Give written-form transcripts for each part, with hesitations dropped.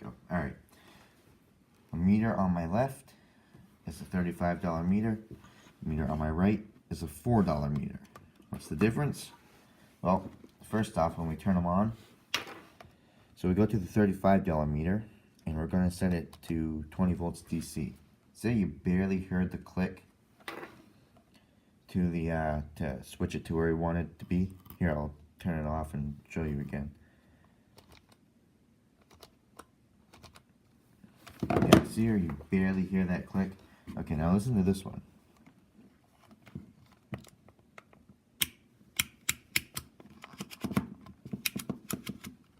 go. Alright. A meter on my left is a $35 meter. A meter on my right is a $4 meter. What's the difference? Well, first off, when we turn them on, so we go to the $35 meter, and we're going to set it to 20 volts DC. Say you barely heard the click to the to switch it to where we want it to be. Here, I'll turn it off and show you again. Yeah, see here, you barely hear that click. Okay, now listen to this one.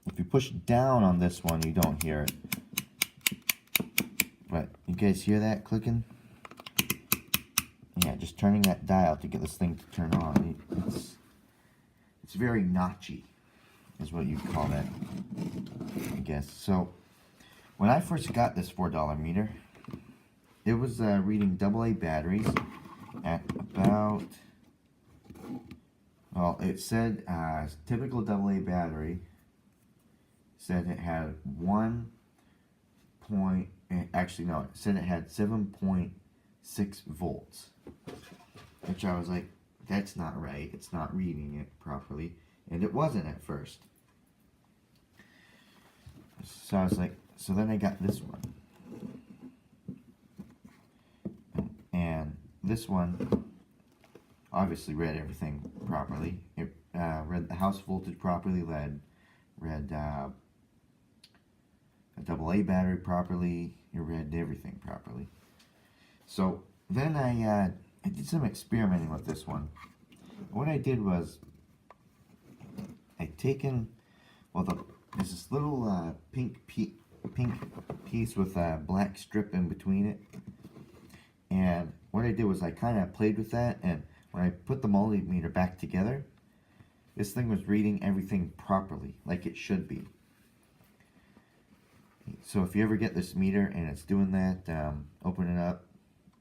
If you push down on this one, you don't hear it. But you guys hear that clicking? Yeah, just turning that dial to get this thing to turn on. It's very notchy, is what you'd call that, I guess. So, when I first got this $4 meter, it was reading AA batteries at about, well, it said typical AA battery said it had actually no, it said it had 7.6 volts, which I was like, that's not right, it's not reading it properly, and it wasn't at first. So I was like, so then I got this one, and this one obviously read everything properly. It read the house voltage properly, read a AA battery properly, it read everything properly. So then I did some experimenting with this one. What I did was, I'd taken, well, there's this little pink piece with a black strip in between it, and what I did was I kind of played with that, and when I put the multimeter back together, this thing was reading everything properly, like it should be. So if you ever get this meter and it's doing that, open it up,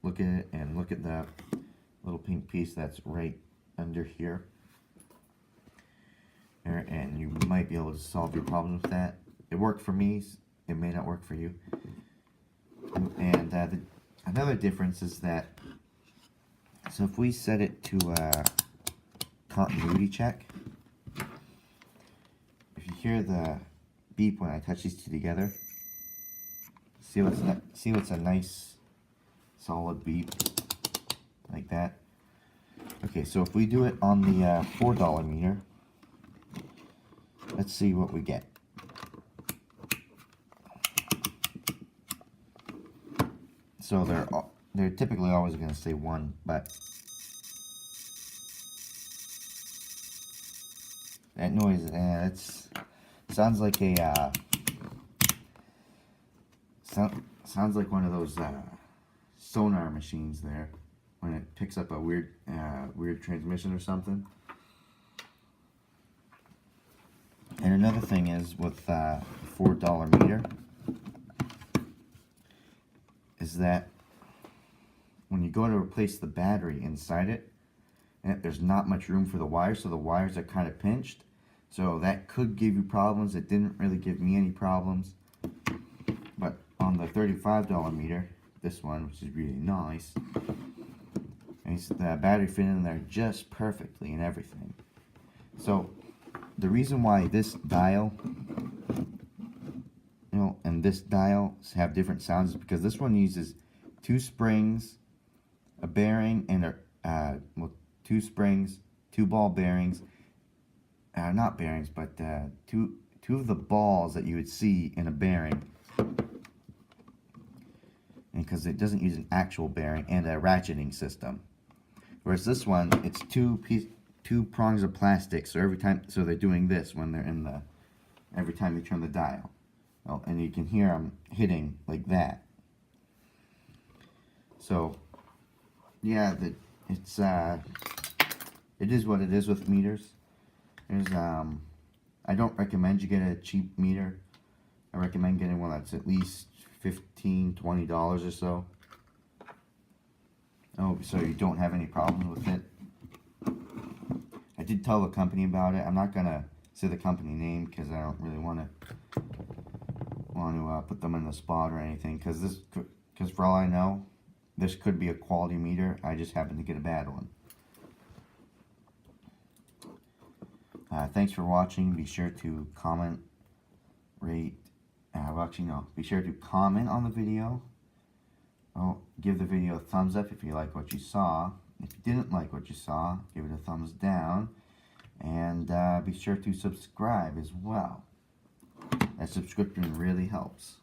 look at it, and look at the little pink piece that's right under here. And you might be able to solve your problems with that. It worked for me, it may not work for you. And another difference is that, so if we set it to continuity check, if you hear the beep when I touch these two together, see what's a nice solid beep like that. Okay, so if we do it on the $4 meter, let's see what we get. So they're typically always going to say 1, but that noise, sounds like a sounds like one of those sonar machines there when it picks up a weird transmission or something. And another thing is with $4 meter is that when you go to replace the battery inside it, there's not much room for the wires, so the wires are kind of pinched. So that could give you problems. It didn't really give me any problems. But on the $35 meter, this one, which is really nice, and the battery fit in there just perfectly and everything. So the reason why this dial, and this dial have different sounds is because this one uses 2 springs, a bearing, and 2 springs, 2 ball bearings, not bearings, but two of the balls that you would see in a bearing, and because it doesn't use an actual bearing, and a ratcheting system. Whereas this one, it's 2 prongs of plastic, so they're doing this when they're every time you turn the dial. Oh, and you can hear them hitting like that. So yeah, it is what it is with meters. I don't recommend you get a cheap meter. I recommend getting one that's at least $15–20 or so. Oh, so you don't have any problems with it. I did tell the company about it. I'm not gonna say the company name because I don't really want to want to put them in the spot or anything, because for all I know, this could be a quality meter. I just happen to get a bad one. Thanks for watching. Be sure to comment, rate. Well, actually, no. Be sure to comment on the video. Oh, give the video a thumbs up if you like what you saw. If you didn't like what you saw, give it a thumbs down. And be sure to subscribe as well. That subscription really helps.